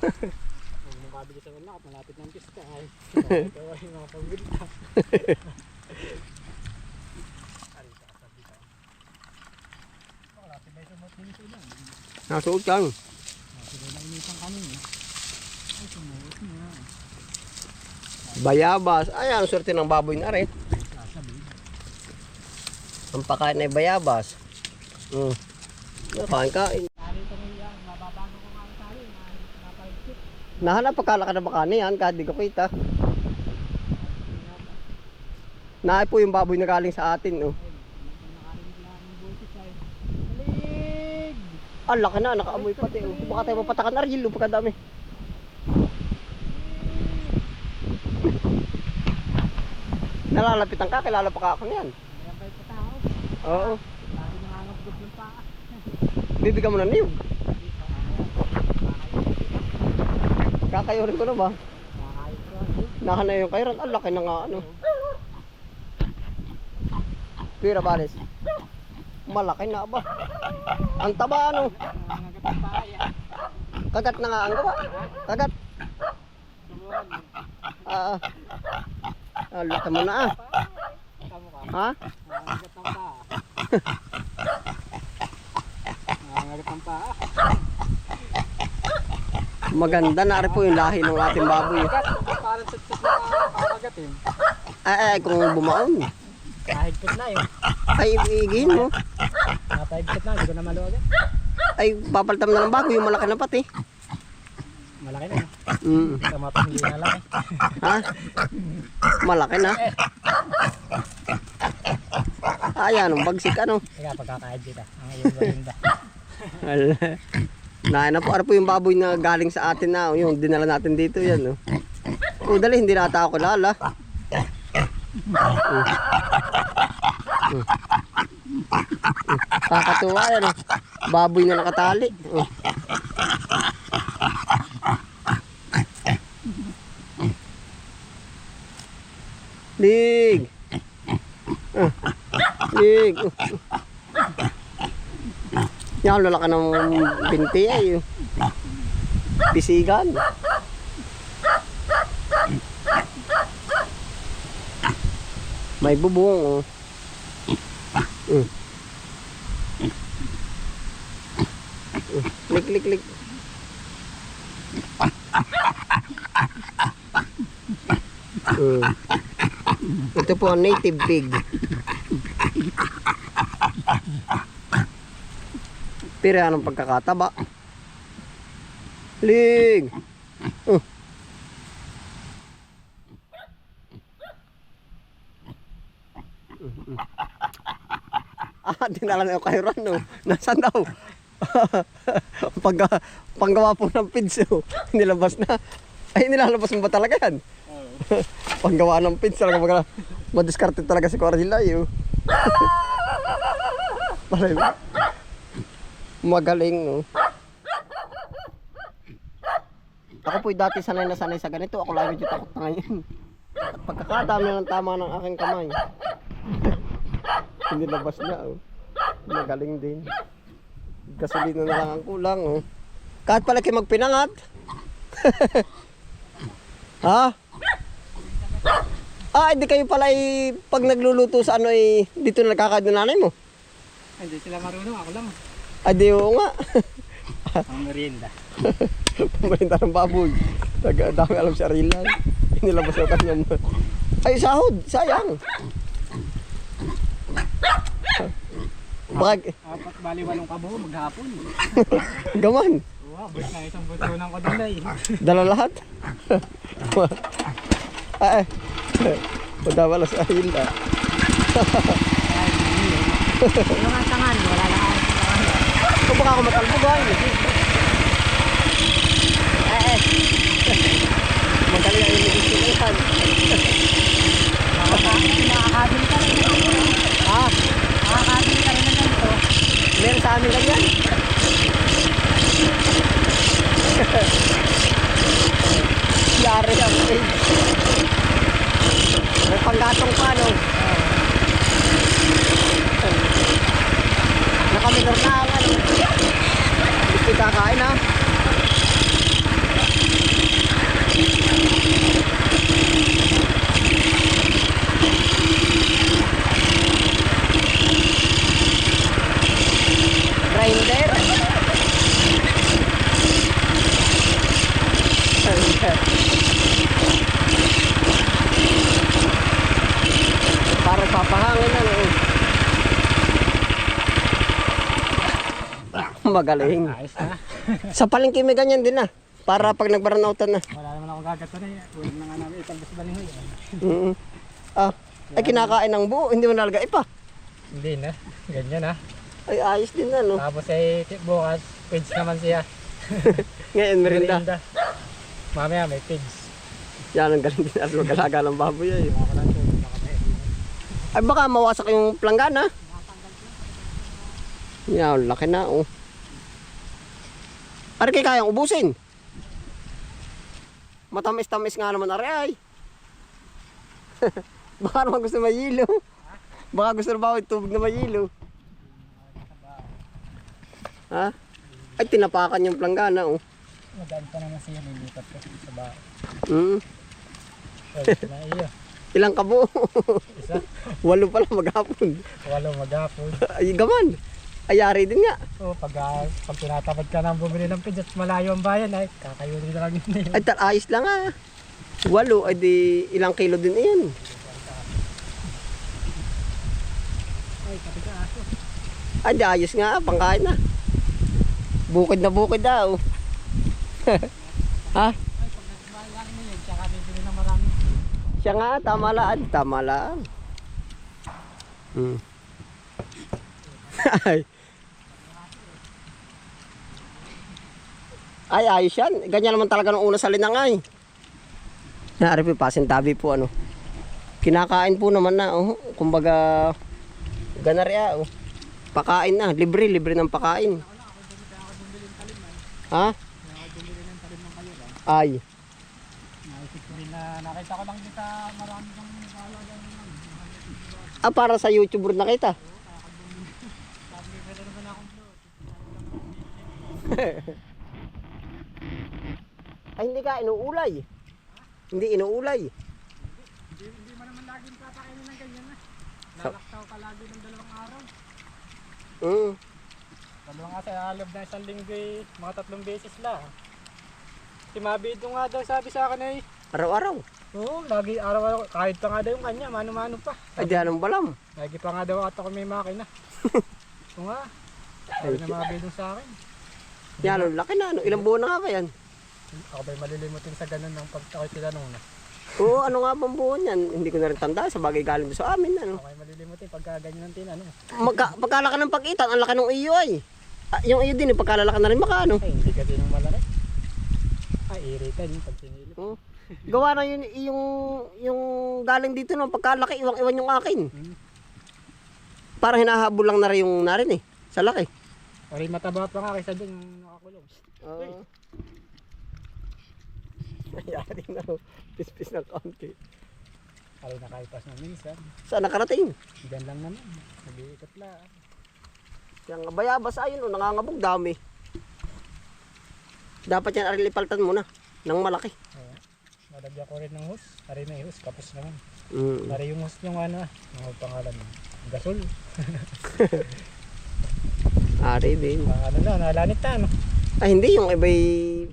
Huwag mong kabili sa wala, malapit ng pista ay. Ito ay mga pagbinta. Arita, sabi ka. Wala, si Beso mo tinis ilan. Nasuot lang. Sila na initan kanina. Ay, sumuot niya. Bayabas. Ay, ang swerte ng baboy na rin. Sasabi. Ang pakain ay bayabas. Kain. Tali ito ngayon, mababago ko nga ang tali. Napalipit. Nahanap pagkala ka na baka yan, kahit di ko kita. Naay po yung baboy na galing sa atin. Nakarinig lang ng busis ay. Malig! Ang laki na, nakaamoy pati. Baka tayo mapatakan Ariel, pagkadami. Nalalapitan ka, kilala pa ka ako niyan. Ayan ba yung patao? Oo. Lagi nangangagod yung paa. Bibigyan mo na niyog. Kakayurin ko na ba? Nakakayot ko. Nahan na yung kayran. Ang laki na nga ano. Pira balis. Malaki na ba? Ang taba ano. Nangangagat ang paa yan. Kagat na nga ang gawa. Kagat. Subuhan. Ang laki mo na ah. Tamo ka. Ha? Nangangagat ng paa. Nangangagat ng paa. Maganda na rin po yung lahi ng ating baboy. Parang sat-sat na kakagatin. Ay, kung bumaon. Kahigpit na yun. Ay, iigihin mo. Nakapahigpit na, hindi ko na maluwag. Ay, papalitan na ng bago yung malaki na pati. Malaki na. Mm. Tama pa hindi na lang. Ha? Malaki na. Ayan, ang bagsik ano. Kaya pagkakaid kita. Ang iyong balinda. Na po, ano po yung baboy na galing sa atin na. Yung dinala natin dito yan. O dali, hindi na ata ako lala. Kakatuwa yan. Baboy na nakatali. Lig! Lig! Yan, lalaki ng binti ay. Pisigan. May bubong. Lik, lik, lik. Ito po ang native pig. Pero anong pagkakataba? Lig! Dinala na yung kayron, no? Nasaan daw? Panggawa po ng pids, nilabas na. Ay, nilalabas mo ba talaga yan? Panggawa ng pids, talaga madiskarte talaga si Corilla, yun. Magaling, no? Ako po'y dati sanay na sanay sa ganito. Ako lang medyo takot na ngayon. At pagkakadami ng tama ng aking kamay. Hindi labas niya, oh. Magaling din. Gasolina na lang ang kulang, oh. Kahit pala kayo magpinangat. Ha? Hindi kayo pala pag nagluluto sa ano dito na nakakain ng nanay mo? Hindi sila marunong, ako lang. Di oo nga. Ang merienda. Pamarinta ng baboy. Dami alam si Arilan. Inilabas na kanyang. Ay, sahod. Sayang. Bakit? Apat bali walong kabuo maghapon. Gaman. Wow, bus na isang butunan ko doon ay. Dala lahat. Punta pala sa Arilan. Yung ang tangan, wala lang ang tangan. Kung baka ako matalbugan. Magaling ang inisimulan. Nakakabili ka rin. Nakakabili ka rin na ganito. Meron sa amin lang yan. Yari ang page. May panggatong pa, no? Nakaminor na ang ano. Magaling. Ayos na. Sa palengke may ganyan din na. Para pag nagbaranautan na. Wala naman akong gagato na eh. Huwag na nga namin italbos balinghoy. Ay kinakain ng buo, hindi mo nalagay pa. Hindi na. Ganyan na. Ay ayos din na no. Tapos ay bukas, pigs naman siya. Ngayon merinda. Mamaya may pigs. Yan ang galing din at mag-alaga ng baboy ay. Baka lang ito, baka may. Ay baka mawasak yung planggana. Yan, laki na oh. Ari kay kayang ubusin. Matamis-tamis nga naman ari ay. Baka naman gusto mayilo. Baka gusto na ba tubig na mayilo. Ha? Ay tinapakan yung planggana oh. Madaan pa naman siya, nilipat ko sa bahay. Mm. Na iyo. Ilang kabo? Isa, 8 pala maghapon. walo maghapon. Ay gaman. Ayari din nga. Pag tinatamad ka nang bumili ng pigs at malayo ang bayan ay kakayuli na lang yun. Ay ayos lang ah. 8 ay di ilang kilo din iyan. Ay, kapit ka aso. Ay di ayos nga, pangkain na. Bukid na bukid daw. Ha? Ay, pag nagbalang mo yun, tsaka bibili ng marami. Siya nga, tama lang. Tama lang. Ay, ayos yan. Ganyan naman talaga nung una sa linangay. Naari po, pasintabi po ano. Kinakain po naman na. Oh. Kumbaga, ganarya. Oh. Pakain na. Libre ng pakain. Ha? Ay. Naisip ko rin na nakita ko lang din sa marami kang nakalaga naman. Para sa YouTuber na kita. Sabi ko rin naman akong float. Ay, hindi ka inuulay. Hindi inuulay. Hindi mo naman laging papakainin ng ganyan na. Lalaktaw ka lagi ng 2 araw. Dalawang nga sa loob na isang linggo eh, mga 3 beses lang. Si Mabido nga daw sabi sa akin ay, Araw-araw. oo, lagi araw-araw, kahit pa nga daw yung kanya, mano-mano pa. Ay, di anong balam. Lagi pa nga daw ata ko may makina. Oo nga, sabi na Mabido sa akin. Yan, ang laki na. Ano? Ilang buwan na nga ba yan? Ako ba'y malilimutin sa ganun ng pag ako'y tinanong na. Oo, ano nga bang buwan yan? Hindi ko na rin tanda. Sa bagay galing doon sa amin. Ano? Ako ba'y malilimutin pagka ganyan ang tinanong. Pagkalaki ng pag-itan, ang laki ng iyo ay. Yung iyo din, pagkalalaki na rin baka ano. Ay, hindi ka din ng malaki. Ay, irita din pag sinilip. Oo. Gawa na yun, yung galing dito no, pagkalaki, iwang-iwan yung akin. Parang hinahabol lang na rin yung narin eh. Sa laki. Ay, mataba pa nga kaysa dun yung nakakulong. Oo. Ayari na. Pis-pis ng kaunti. Ay, nakaipas na minsan. Saan nakarating? Diyan lang naman. Nag-iikot lang. Yung bayabas ayun, nangangabog dami. Dapat yan arilipaltan mo na ng malaki. Oo. Nalagyan ko rin ng hose. Ari na yung hose. Kapos naman. Mm. Ari yung hose yung ano. Ang pangalan mo. Gasol. Ari din. Ano na, nalanit na ano. Ay hindi, yung iba'y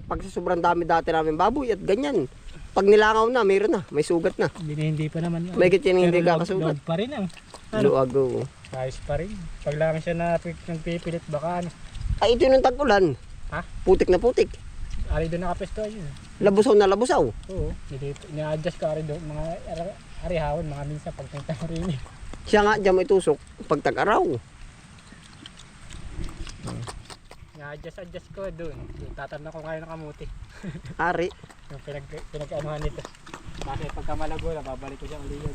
pag sa sobrang dami dati namin baboy at ganyan. Pag nilangaw na, mayroon na, may sugat na. Hindi pa naman. May kitchen hindi Pero kakasugat. log pa rin ang. Ano? Luago. Ayos pa rin. Pag lang siya na nagpipilit baka ano. Ay ito yung tag-ulan. Ha? Putik na putik. Ari doon nakapesto ayun. Labusaw na labusaw. Oo. Ina-adjust ko ari doon. Mga arihawon, mga minsan pagpunta ko rin. Siya nga dyan may tusok pag tag-araw. Ina-adjust ko doon. Tatanong ko ngayon ng kamuti. Ari. Yung pinag-anuhan nito. Kasi pagka malago na, babalik ko siya uli yun.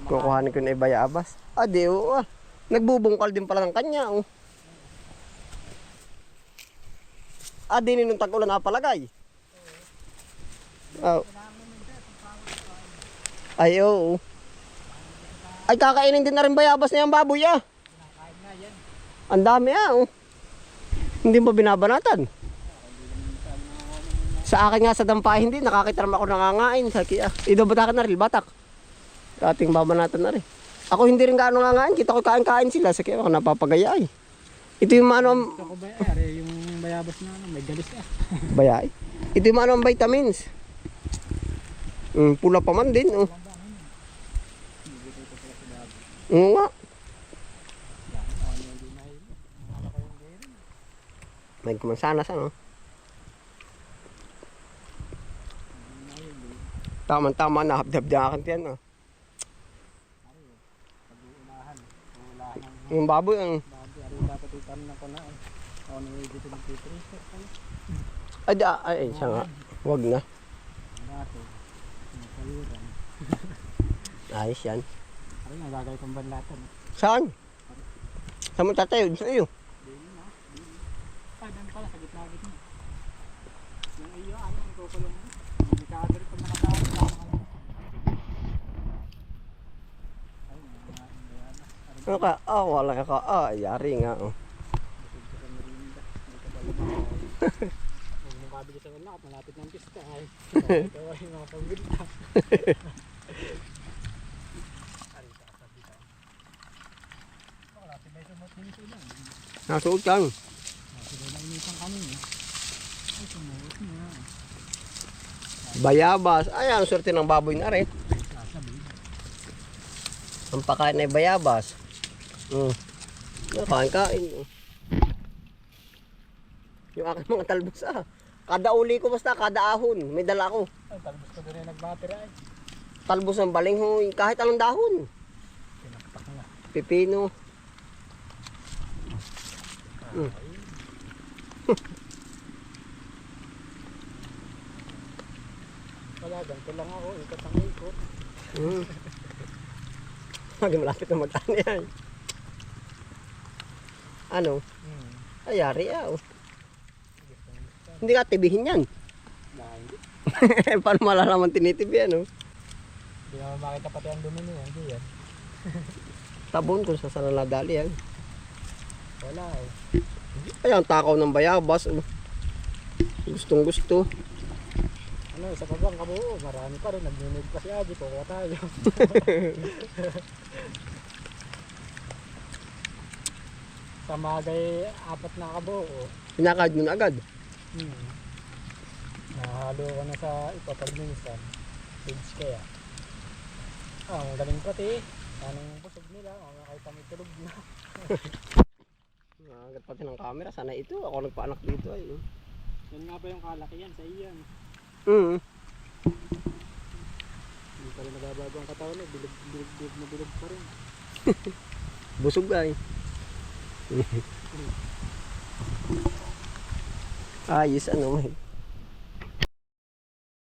Kukuhanin ko na ibayabas. Ah di oo ah. Nagbubungkal din pala ng kanya oh. Ah di nung tag-ulan napalagay. Oh. Ay oo. Ay kakainin din na rin bayabas na yung baboy ah. Ang dami ah oh. Hindi ba binabanatan? Sa akin nga sa dampay hindi, nakakita naman ako nangangain. Saki ah, ito batakan na rin, batak. Ating babanatan na rin. Ako hindi rin gaano nangangain, kita ko kain-kain sila. Saki ako napapagaya ay. Ito yung ano, Gusto ko ba yung bayabas na ano, may galis ah. bayay. Ito yung ano ang vitamins. Pula pa man din oh. Oo nga. May kumansanas ano. Tama-tama na habdab-dakan yan oh. Pag-uulahan. Uulahan ng Yung baboy ang baboy. Ari dapat itan na ko na eh. Ako nang dito ng titris. ay siya nga. Wag na. Dati. Nakaliran. Ayos yan. Ari nga gagawin kong banlatan. Saan? Saan mo tatayo? Sa iyo. Dili na. Dili. Ay, dan pala sa gitna-gitna. Yung iyo, ano, ang kukulong mo. Hindi ka agad pag nakataas. Ay, hindi. Ano ka? Wala ka. Yari nga oh. Huwag mong kabili sa wala at malapit ng pista ay. Ito ay mga pambinta. Ari ka, sabi ka. Malapit na ito matinito lang. Nasuot kang. Sila na initan kami eh. Ay, sumuot niya. Bayabas. Ay, ang swerte ng baboy na rin. Sasabi. Ang pakain ay bayabas. Kain. Yung aking mga talbos Kada uli ko basta, kada ahon. May dala ko. Ay, talbos ko doon ay nagbatera ay. Talbos ng balinghoy. Kahit anong dahon. Pinakpak na. Pipino. Wala, ganito lang ako. Ikot ang ikot. Lagi malapit na magtani yan. Ano? Ayari oh. Hindi ka tibihin yan. Hindi. Paano malalaman tinitibi ano? Hindi naman makita pati ang dumi niya. Hindi yan. Tabon kung saan na nadali yan. Wala eh. Ay, ang takaw ng bayabas. Gustong gusto. Ano, isa pa bang kabuo? Marami pa rin. Nagninig pa si Aji. Kukuha tayo. Sa magay, 4 na kabuo. Pinakad mo na agad. Nahalo ko na sa ipapag minsan. Page kaya. Ang galing pati. Anong busog nila. Kahit kami tulog na. Agad pati ng camera. Sana ito. Ako nagpaanak dito ay. Yan nga ba yung kalakihan sa iyan? Hindi pa rin nagabago ang katawan eh. Bilog pa rin. Busog ay. Ayos ano.